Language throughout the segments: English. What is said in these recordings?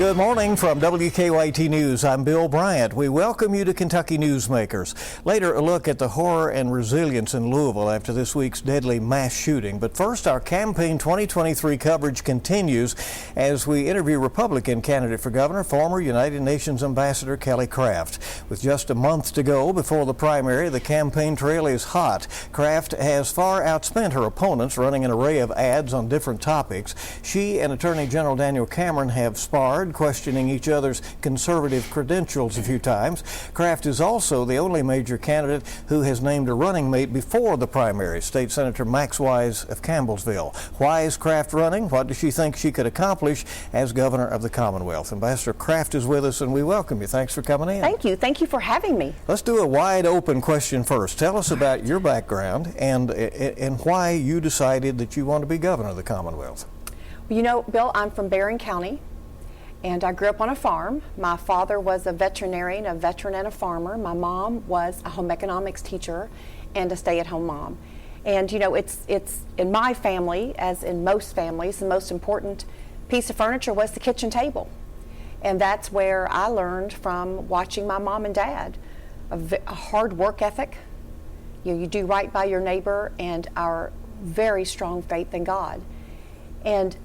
Good morning from WKYT News. I'm Bill Bryant. We welcome you to Kentucky Newsmakers. Later, a look at the horror and resilience in Louisville after this week's deadly mass shooting. But first, our Campaign 2023 coverage continues as we interview Republican candidate for governor, former United Nations Ambassador Kelly Craft. With just a month to go before the primary, the campaign trail is hot. Craft has far outspent her opponents, running an array of ads on different topics. She and Attorney General Daniel Cameron have sparred, questioning each other's conservative credentials a few times. Craft is also the only major candidate who has named a running mate before the primary, State Senator Max Wise of Campbellsville. Why is Craft running? What does she think she could accomplish as governor of the Commonwealth? Ambassador Craft is with us, and we welcome you. Thanks for coming in. Thank you. Thank you for having me. Let's do a wide open question first. Tell us about your background and why you decided that you want to be governor of the Commonwealth. You know, Bill, I'm from Barron County, and I grew up on a farm. My father was a veterinarian, a veteran and a farmer. My mom was a home economics teacher and a stay-at-home mom. And you know, it's in my family, as in most families, the most important piece of furniture was the kitchen table. And that's where I learned from watching my mom and dad, a hard work ethic. You do right by your neighbor, and our very strong faith in God. And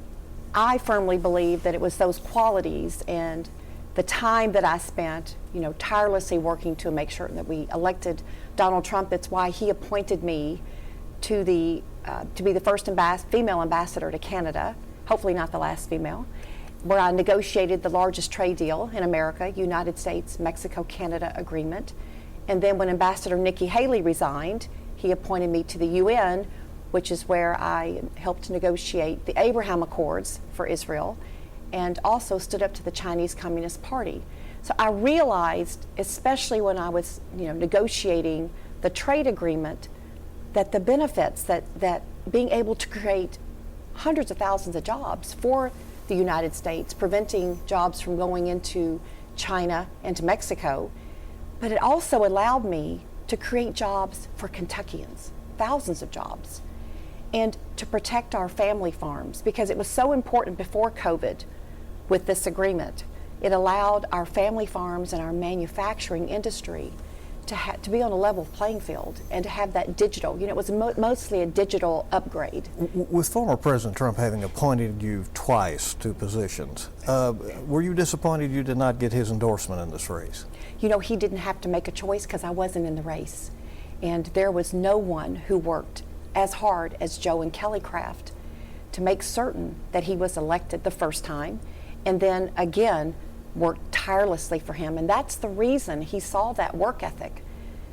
I firmly believe that it was those qualities and the time that I spent, you know, tirelessly working to make sure that we elected Donald Trump. That's why he appointed me to be the first female ambassador to Canada, hopefully not the last female, where I negotiated the largest trade deal in America, United States-Mexico-Canada agreement. And then when Ambassador Nikki Haley resigned, he appointed me to the UN, which is where I helped negotiate the Abraham Accords for Israel, and also stood up to the Chinese Communist Party. So I realized, especially when I was, negotiating the trade agreement, that the benefits that being able to create hundreds of thousands of jobs for the United States, preventing jobs from going into China and to Mexico, but it also allowed me to create jobs for Kentuckians, thousands of jobs, and to protect our family farms, because it was so important before COVID with this agreement. It allowed our family farms and our manufacturing industry to be on a level playing field and to have that digital. It was mostly a digital upgrade. With former President Trump having appointed you twice to positions, were you disappointed you did not get his endorsement in this race? He didn't have to make a choice because I wasn't in the race. And there was no one who worked as hard as Joe and Kelly Craft to make certain that he was elected the first time, and then again worked tirelessly for him. And that's the reason he saw that work ethic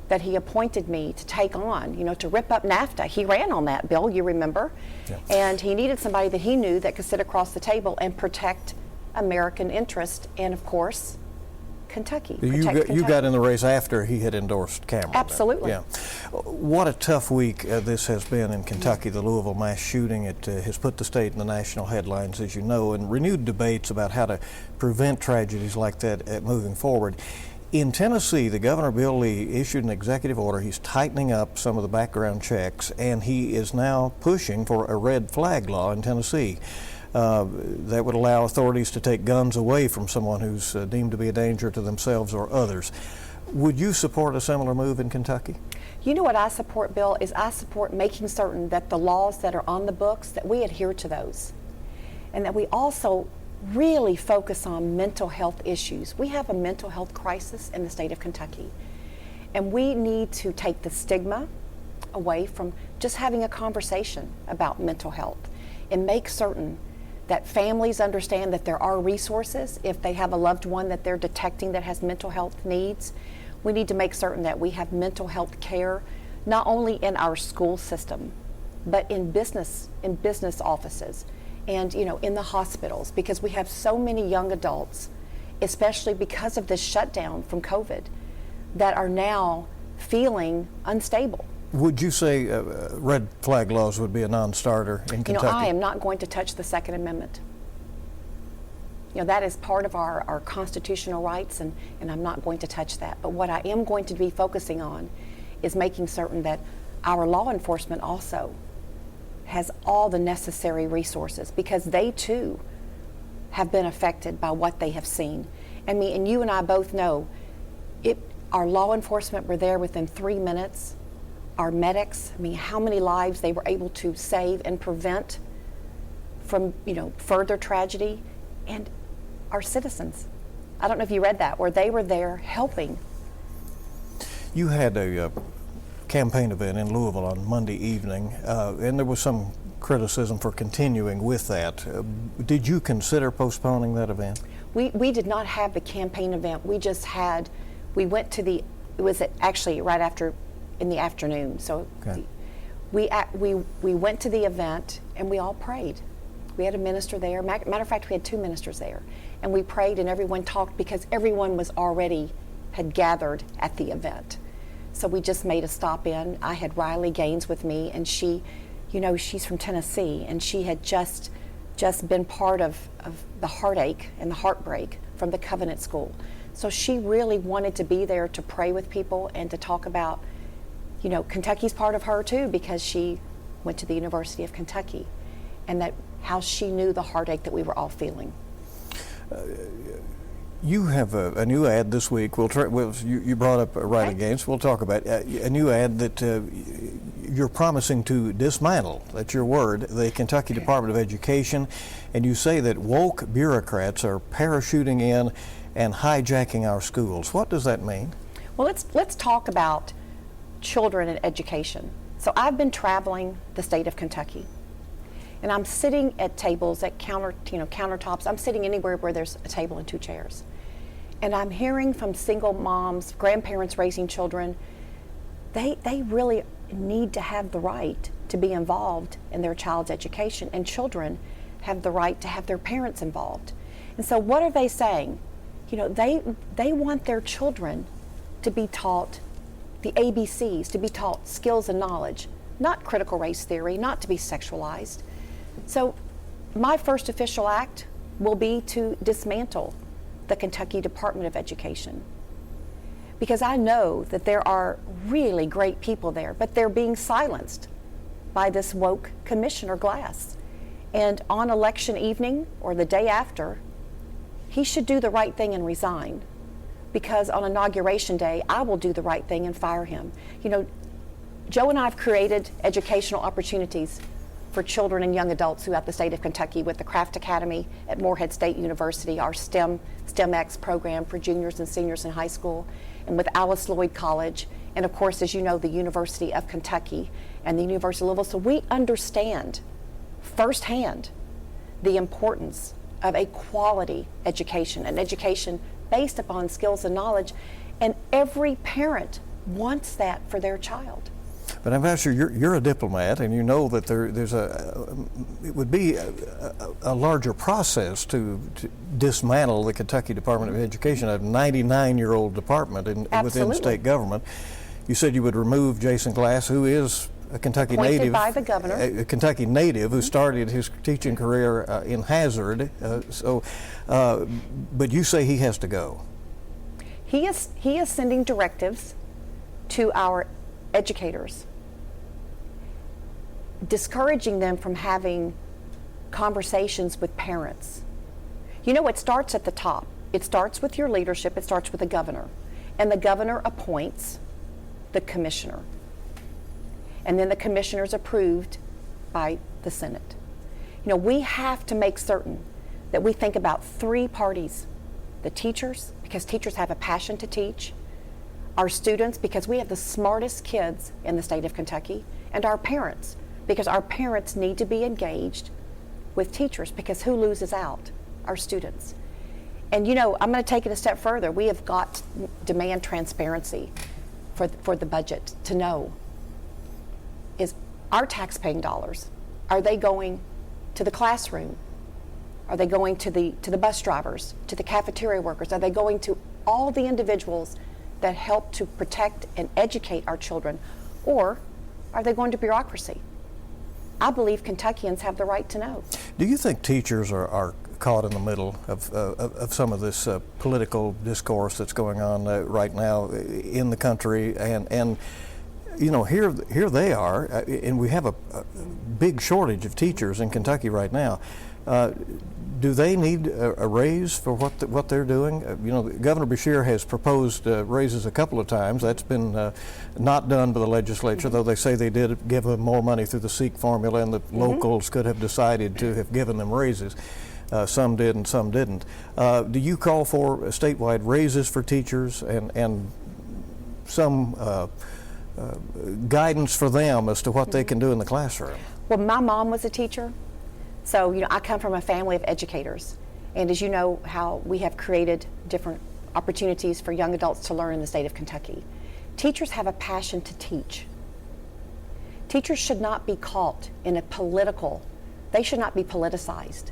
that he appointed me to take on, to rip up NAFTA. He ran on that, Bill, you remember? Yeah. And he needed somebody that he knew that could sit across the table and protect American interest, and of course, Kentucky. You got in the race after he had endorsed Cameron. Absolutely. Yeah. What a tough week this has been in Kentucky. The Louisville mass shooting, it has put the state in the national headlines, as you know, and renewed debates about how to prevent tragedies like that moving forward. In Tennessee, the Governor Bill Lee issued an executive order. He's tightening up some of the background checks, and he is now pushing for a red flag law in Tennessee. That would allow authorities to take guns away from someone who's deemed to be a danger to themselves or others. Would you support a similar move in Kentucky? You know what I support, Bill, is I support making certain that the laws that are on the books, that we adhere to those. And that we also really focus on mental health issues. We have a mental health crisis in the state of Kentucky. And we need to take the stigma away from just having a conversation about mental health, and make certain that families understand that there are resources if they have a loved one that they're detecting that has mental health needs. We need to make certain that we have mental health care, not only in our school system, but in business offices, and in the hospitals, because we have so many young adults, especially because of this shutdown from COVID, that are now feeling unstable. Would you say red flag laws would be a non-starter in Kentucky? I am not going to touch the Second Amendment. That is part of our constitutional rights, and I'm not going to touch that. But what I am going to be focusing on is making certain that our law enforcement also has all the necessary resources, because they too have been affected by what they have seen. I mean, and you and I both know, our law enforcement were there within 3 minutes. Our medics, I mean, how many lives they were able to save and prevent from, further tragedy. And our citizens, I don't know if you read that, where they were there helping. You had a campaign event in Louisville on Monday evening, and there was some criticism for continuing with that. Did you consider postponing that event? We did not have the campaign event. We went to it was actually right after, in the afternoon. So okay. we went to the event and we all prayed. We had a minister there. Matter of fact, we had 2 ministers there. And we prayed and everyone talked because everyone had gathered at the event. So we just made a stop in. I had Riley Gaines with me, and she, she's from Tennessee, and she had just been part of the heartache and the heartbreak from the Covenant School. So she really wanted to be there to pray with people and to talk about, Kentucky's part of her too, because she went to the University of Kentucky, and that how she knew the heartache that we were all feeling. You have a new ad this week. You brought up Riley Gaines. We'll talk about a new ad that you're promising to dismantle, that's your word, the Kentucky Department of Education, and you say that woke bureaucrats are parachuting in and hijacking our schools. What does that mean? Well, let's talk about children and education. So I've been traveling the state of Kentucky, and I'm sitting at tables at countertops. I'm sitting anywhere where there's a table and 2 chairs. And I'm hearing from single moms, grandparents raising children, they really need to have the right to be involved in their child's education, and children have the right to have their parents involved. And so what are they saying? They want their children to be taught the ABCs, to be taught skills and knowledge, not critical race theory, not to be sexualized. So my first official act will be to dismantle the Kentucky Department of Education, because I know that there are really great people there, but they're being silenced by this woke Commissioner Glass. And on election evening or the day after, he should do the right thing and resign, because on Inauguration Day, I will do the right thing and fire him. Joe and I have created educational opportunities for children and young adults throughout the state of Kentucky with the Craft Academy at Morehead State University, our STEMX program for juniors and seniors in high school, and with Alice Lloyd College, and of course, as you know, the University of Kentucky and the University of Louisville. So we understand firsthand the importance of a quality education, an education based upon skills and knowledge, and every parent wants that for their child. But Ambassador, you're a diplomat, and you know that it would be a larger process to dismantle the Kentucky Department of Education, a 99-year-old department within state government. You said you would remove Jason Glass, who is a Kentucky native, by the governor, a Kentucky native who started his teaching career in Hazard. But you say he has to go. He is sending directives to our educators, discouraging them from having conversations with parents. It starts at the top. It starts with your leadership. It starts with the governor. And the governor appoints the commissioner. And then the commissioner is approved by the Senate. We have to make certain that we think about 3 parties: the teachers, because teachers have a passion to teach; our students, because we have the smartest kids in the state of Kentucky; and our parents, because our parents need to be engaged with teachers, because who loses out? Our students. And I'm going to take it a step further. We have got to demand transparency for the budget, to know, is our tax-paying dollars, are they going to the classroom? Are they going to the bus drivers, to the cafeteria workers? Are they going to all the individuals that help to protect and educate our children? Or are they going to bureaucracy? I believe Kentuckians have the right to know. Do you think teachers are caught in the middle of some of this political discourse that's going on right now in the country? And here they are, and we have a big shortage of teachers in Kentucky right now. Do they need a raise for what they're doing? Governor Beshear has proposed raises a couple of times. That's been not done by the legislature, though they say they did give them more money through the SEEK formula, and the locals could have decided to have given them raises. Some did and some didn't. Do you call for statewide raises for teachers and some guidance for them as to what they can do in the classroom? Well, my mom was a teacher. So, I come from a family of educators, and as you know, how we have created different opportunities for young adults to learn in the state of Kentucky. Teachers have a passion to teach. Teachers should not be caught in they should not be politicized.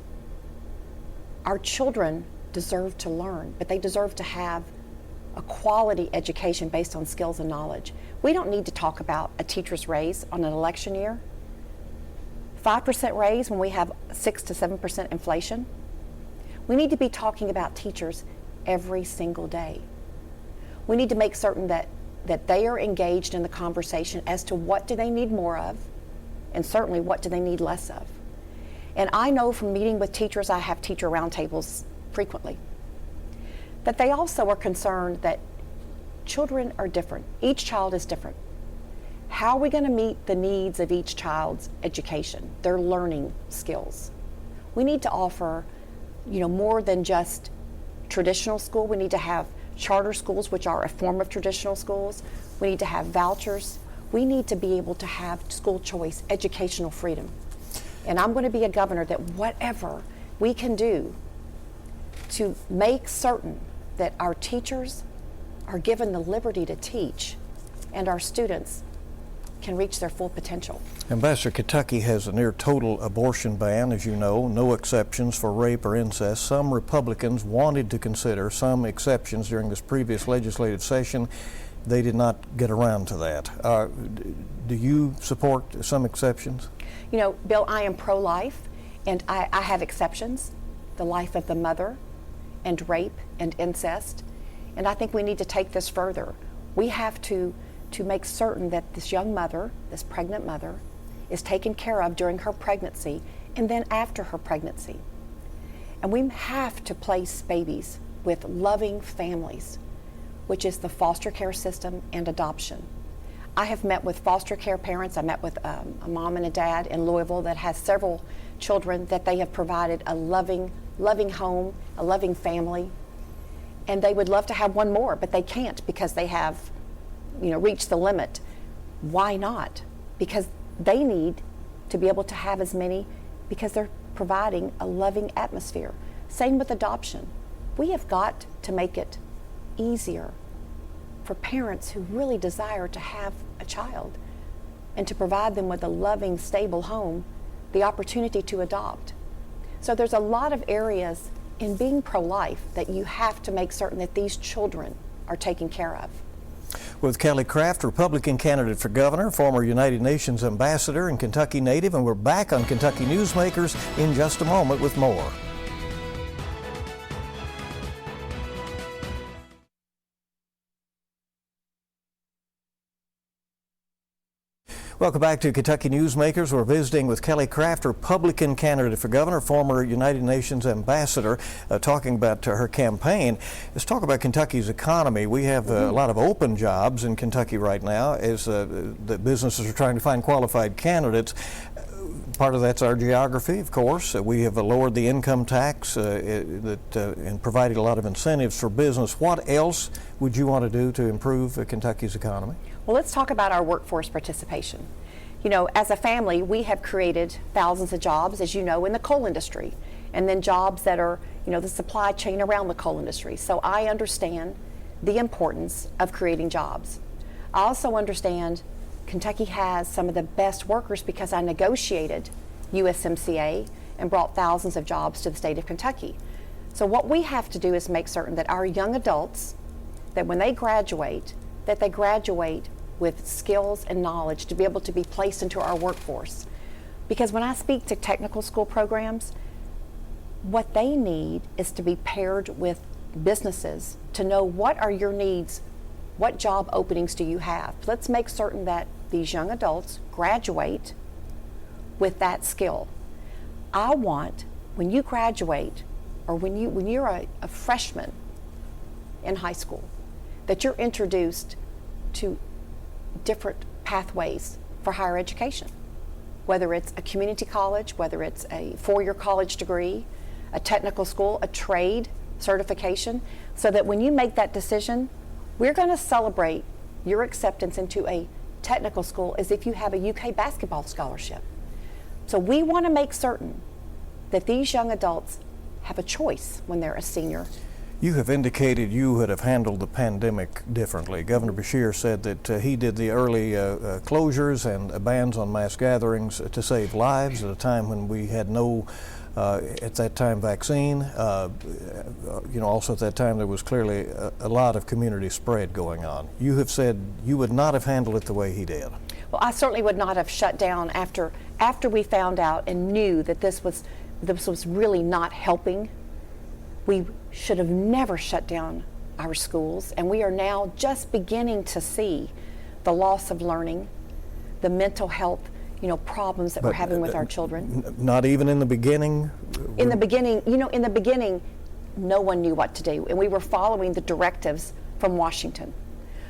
Our children deserve to learn, but they deserve to have a quality education based on skills and knowledge. We don't need to talk about a teacher's raise on an election year. 5% raise when we have 6 to 7% inflation. We need to be talking about teachers every single day. We need to make certain that they are engaged in the conversation as to what do they need more of, and certainly what do they need less of. And I know from meeting with teachers, I have teacher roundtables frequently, that they also are concerned that children are different. Each child is different. How are we going to meet the needs of each child's education, their learning skills? We need to offer, more than just traditional school. We need to have charter schools, which are a form of traditional schools. We need to have vouchers. We need to be able to have school choice, educational freedom. And I'm going to be a governor that whatever we can do to make certain that our teachers are given the liberty to teach and our students can reach their full potential. Ambassador, Kentucky has a near total abortion ban, as you know, no exceptions for rape or incest. Some Republicans wanted to consider some exceptions during this previous legislative session. They did not get around to that. Do you support some exceptions? Bill, I am pro-life, and I have exceptions. The life of the mother, and rape and incest. And I think we need to take this further. We have to make certain that this young mother, this pregnant mother, is taken care of during her pregnancy and then after her pregnancy. And we have to place babies with loving families, which is the foster care system and adoption. I have met with foster care parents. I met with a mom and a dad in Louisville that has several children that they have provided a loving home, a loving family. And they would love to have one more, but they can't because they have reach the limit. Why not? Because they need to be able to have as many because they're providing a loving atmosphere. Same with adoption. We have got to make it easier for parents who really desire to have a child and to provide them with a loving, stable home, the opportunity to adopt. So there's a lot of areas in being pro-life that you have to make certain that these children are taken care of. With Kelly Craft, Republican candidate for governor, former United Nations ambassador, and Kentucky native, and we're back on Kentucky Newsmakers in just a moment with more. Welcome back to Kentucky Newsmakers. We're visiting with Kelly Craft, Republican candidate for governor, former United Nations ambassador, talking about her campaign. Let's talk about Kentucky's economy. We have a lot of open jobs in Kentucky right now as the businesses are trying to find qualified candidates. Part of that's our geography, of course. We have lowered the income tax and provided a lot of incentives for business. What else would you want to do to improve Kentucky's economy? Well, let's talk about our workforce participation. As a family, we have created thousands of jobs, as you know, in the coal industry, and then jobs that are, the supply chain around the coal industry. So I understand the importance of creating jobs. I also understand Kentucky has some of the best workers because I negotiated USMCA and brought thousands of jobs to the state of Kentucky. So what we have to do is make certain that our young adults, that when they graduate, that they graduate with skills and knowledge to be able to be placed into our workforce. Because when I speak to technical school programs, what they need is to be paired with businesses to know what are your needs, what job openings do you have. Let's make certain that these young adults graduate with that skill. I want when you graduate, or when you're a freshman in high school, that you're introduced to different pathways for higher education, whether it's a community college, whether it's a four-year college degree, a technical school, a trade certification, so that when you make that decision, we're going to celebrate your acceptance into a technical school as if you have a UK basketball scholarship. So we want to make certain that these young adults have a choice when they're a senior. You have indicated you would have handled the pandemic differently. Governor Beshear said that he did the early closures and bans on mass gatherings to save lives at a time when we had no, at that time, vaccine. Also at that time there was clearly a lot of community spread going on. You have said you would not have handled it the way he did. Well, I certainly would not have shut down after we found out and knew that this was really not helping. We should have never shut down our schools, and we are now just beginning to see the loss of learning, the mental health, problems that we're having with our children. Not even in the beginning? In the beginning, no one knew what to do, and we were following the directives from Washington.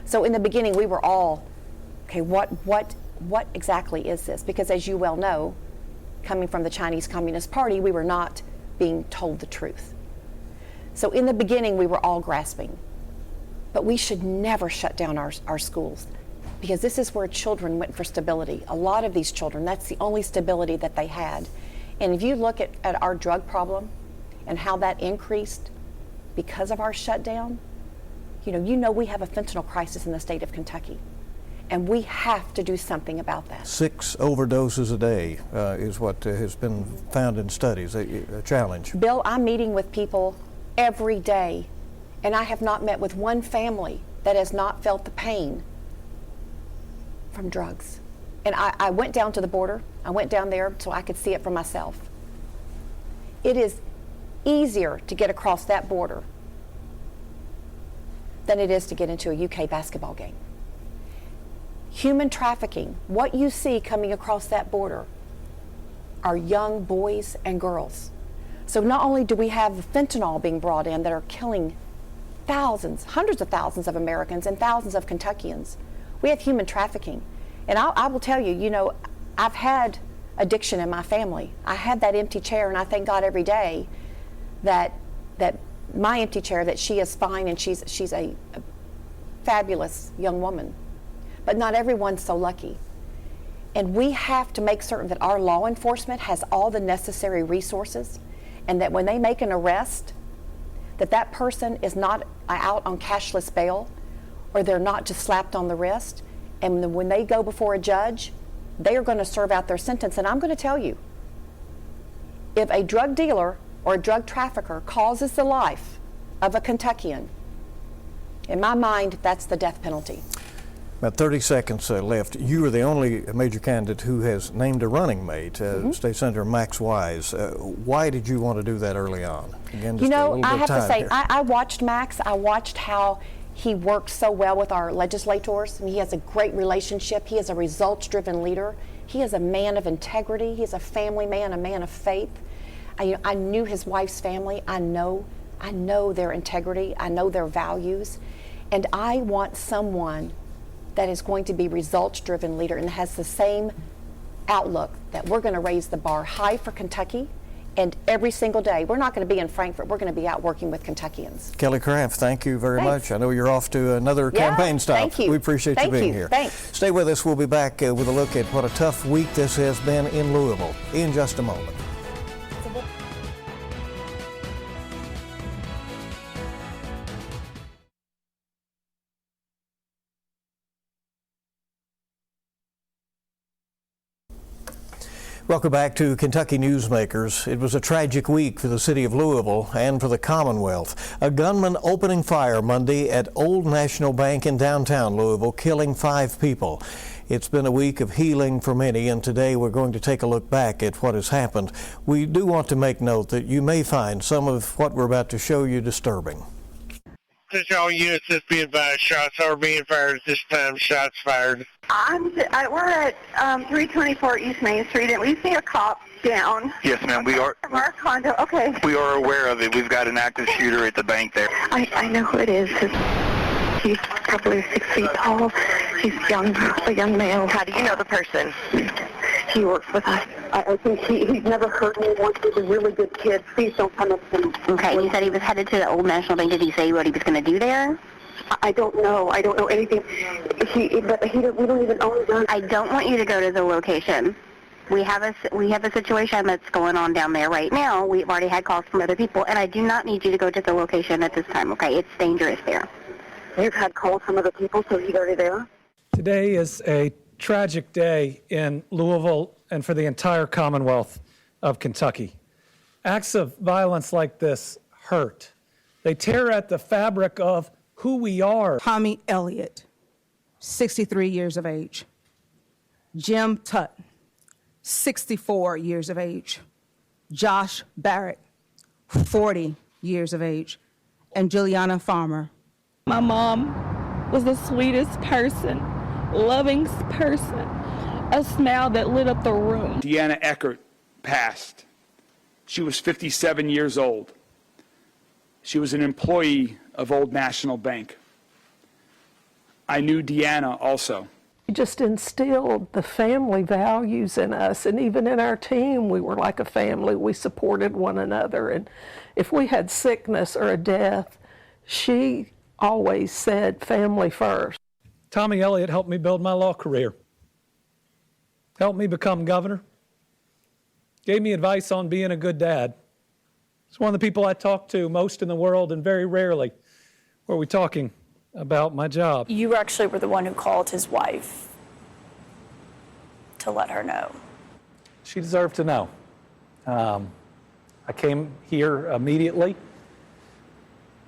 So in the beginning, we were all, okay, what exactly is this? Because as you well know, coming from the Chinese Communist Party, we were not being told the truth. So in the beginning, we were all grasping. But we should never shut down our schools, because this is where children went for stability. A lot of these children, that's the only stability that they had. And if you look at our drug problem and how that increased because of our shutdown, we have a fentanyl crisis in the state of Kentucky. And we have to do something about that. 6 overdoses a day is what has been found in studies, a challenge. Bill, I'm meeting with people every day, and I have not met with one family that has not felt the pain from drugs. And I went down to the border. I went down there so I could see it for myself. It is easier to get across that border than it is to get into a UK basketball game. Human trafficking, what you see coming across that border are young boys and girls. So not only do we have fentanyl being brought in that are killing thousands, hundreds of thousands of Americans and thousands of Kentuckians, we have human trafficking. And I will tell you, I've had addiction in my family. I had that empty chair, and I thank God every day that my empty chair, that she is fine, and she's a fabulous young woman. But not everyone's so lucky. And we have to make certain that our law enforcement has all the necessary resources, and that when they make an arrest, that person is not out on cashless bail, or they're not just slapped on the wrist. And when they go before a judge, they are going to serve out their sentence. And I'm going to tell you, if a drug dealer or a drug trafficker causes the life of a Kentuckian, in my mind, that's the death penalty. About 30 seconds left. You are the only major candidate who has named a running mate, State Senator Max Wise. Why did you want to do that early on? Again, just I have to say, I watched Max. I watched how he works so well with our legislators. I mean, he has a great relationship. He is a results-driven leader. He is a man of integrity. He is a family man, a man of faith. I knew his wife's family. I know their integrity. I know their values. And I want someone that is going to be results-driven leader and has the same outlook, that we're going to raise the bar high for Kentucky. And every single day, we're not going to be in Frankfurt, we're going to be out working with Kentuckians. Kelly Craft, thank you very much. I know you're off to another campaign stop. Thank you. We appreciate you being here. Thanks. Stay with us. We'll be back with a look at what a tough week this has been in Louisville in just a moment. Welcome back to Kentucky Newsmakers. It was a tragic week for the city of Louisville and for the Commonwealth. A gunman opening fire Monday at Old National Bank in downtown Louisville, killing 5 people. It's been a week of healing for many, and today we're going to take a look back at what has happened. We do want to make note that you may find some of what we're about to show you disturbing. Just all units, just be advised, shots are being fired at this time, shots fired. We're at 324 East Main Street, and we see a cop down. Yes, ma'am. We are. From our condo. Okay. We are aware of it. We've got an active shooter at the bank there. I know who it is. He's probably 6 feet tall. He's a young male. How do you know the person? He works with us. I think he's never hurt anyone. He's a really good kid. Please don't come up to him. Okay, he said he was headed to the Old National Bank. Did he say what he was going to do there? I don't know. I don't know anything. We don't even own a gun. I don't want you to go to the location. We have a situation that's going on down there right now. We've already had calls from other people, and I do not need you to go to the location at this time, okay? It's dangerous there. You've had calls from other people, so he's already there? Today is a tragic day in Louisville and for the entire Commonwealth of Kentucky. Acts of violence like this hurt. They tear at the fabric of who we are. Tommy Elliott, 63 years of age. Jim Tutt, 64 years of age. Josh Barrett, 40 years of age. And Juliana Farmer. My mom was the sweetest person, loving person, a smile that lit up the room. Deanna Eckert passed. She was 57 years old. She was an employee of Old National Bank. I knew Deanna also. He just instilled the family values in us, and even in our team, we were like a family. We supported one another, and if we had sickness or a death, she always said family first. Tommy Elliott helped me build my law career, helped me become governor, gave me advice on being a good dad. He's one of the people I talk to most in the world, and very rarely were we talking about my job. You actually were the one who called his wife to let her know. She deserved to know. I came here immediately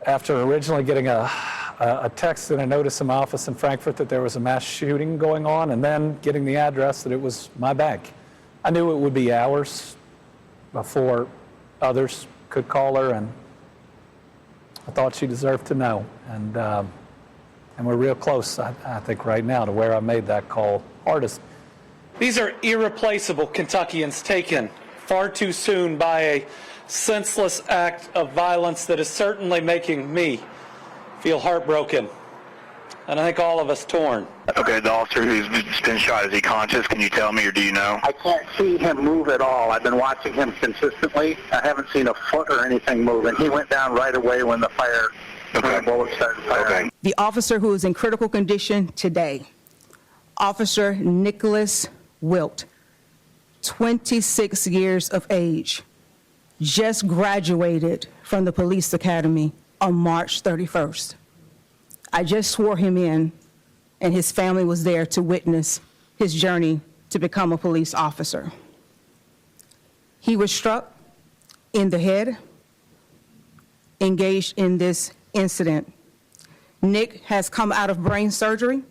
after originally getting a text and a notice in my office in Frankfurt that there was a mass shooting going on, and then getting the address that it was my bank. I knew it would be hours before others could call her, and I thought she deserved to know. And we're real close, I think, right now to where I made that call hardest. These are irreplaceable Kentuckians taken far too soon by a senseless act of violence that is certainly making me feel heartbroken, and I think all of us torn. Okay, the officer who's been shot, is he conscious? Can you tell me, or do you know? I can't see him move at all. I've been watching him consistently. I haven't seen a foot or anything move, and he went down right away when the bullet started firing. Okay. The officer who is in critical condition today, Officer Nicholas Wilt, 26 years of age, just graduated from the police academy on March 31st. I just swore him in, and his family was there to witness his journey to become a police officer. He was struck in the head, engaged in this incident. Nick has come out of brain surgery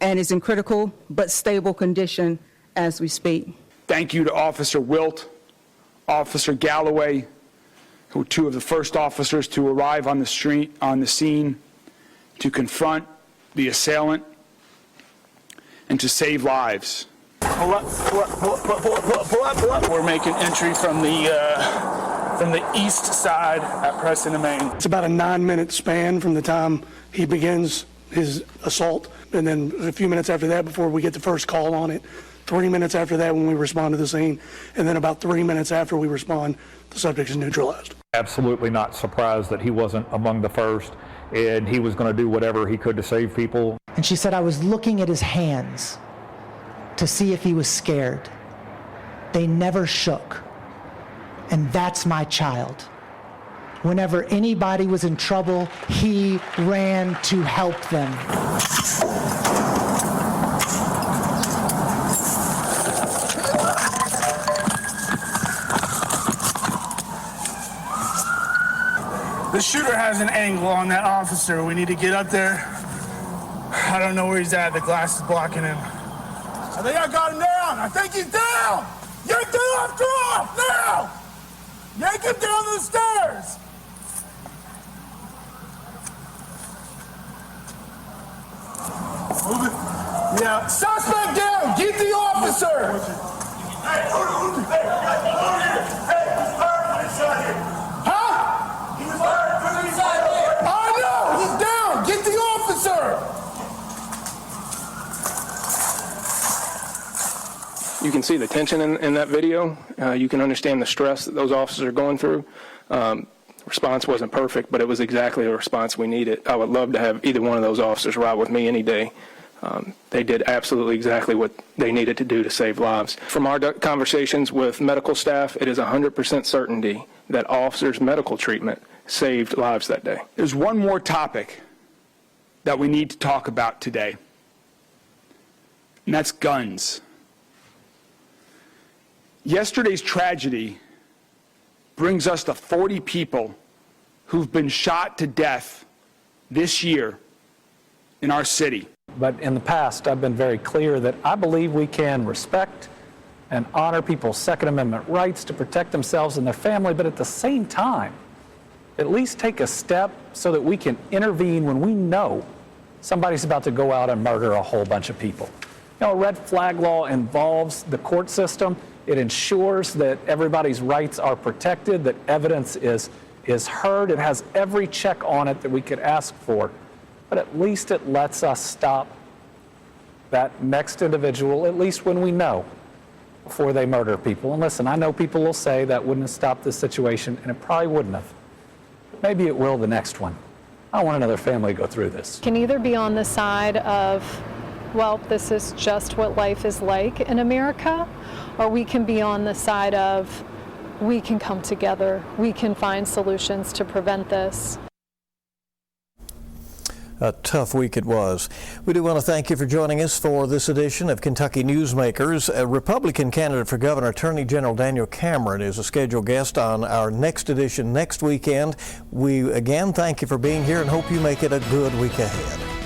and is in critical but stable condition as we speak. Thank you to Officer Wilt, Officer Galloway, who were two of the first officers to arrive on the scene to confront the assailant and to save lives. Pull up. We're making entry from the east side at Preston and Main. It's about a 9-minute span from the time he begins his assault, and then a few minutes after that before we get the first call on it. 3 minutes after that when we respond to the scene, and then about 3 minutes after we respond, the subject is neutralized. Absolutely not surprised that he wasn't among the first, and he was going to do whatever he could to save people. And she said, I was looking at his hands to see if he was scared. They never shook. And that's my child. Whenever anybody was in trouble, he ran to help them. The shooter has an angle on that officer. We need to get up there. I don't know where he's at. The glass is blocking him. I think I got him down. I think he's down. Yank the officer off now. Yank him down the stairs. Move it. Yeah. Suspect down. Get the officer. Huh? He was fired from inside there. I know. He's down. Get the officer. You can see the tension in that video. You can understand the stress that those officers are going through. Response wasn't perfect, but it was exactly the response we needed. I would love to have either one of those officers ride with me any day. They did absolutely exactly what they needed to do to save lives. From our conversations with medical staff, it is 100% certainty that officers' medical treatment saved lives that day. There's one more topic that we need to talk about today, and that's guns. Yesterday's tragedy brings us to 40 people who've been shot to death this year in our city. But in the past, I've been very clear that I believe we can respect and honor people's Second Amendment rights to protect themselves and their family, but at the same time, at least take a step so that we can intervene when we know somebody's about to go out and murder a whole bunch of people. You know, a red flag law involves the court system. It ensures that everybody's rights are protected, that evidence is heard. It has every check on it that we could ask for. But at least it lets us stop that next individual, at least when we know, before they murder people. And listen, I know people will say that wouldn't have stopped this situation, and it probably wouldn't have. But maybe it will the next one. I don't want another family to go through this. Can either be on the side of, well, this is just what life is like in America, or we can be on the side of, we can come together, we can find solutions to prevent this. A tough week it was. We do want to thank you for joining us for this edition of Kentucky Newsmakers. A Republican candidate for governor, Attorney General Daniel Cameron, is a scheduled guest on our next edition next weekend. We again thank you for being here and hope you make it a good week ahead.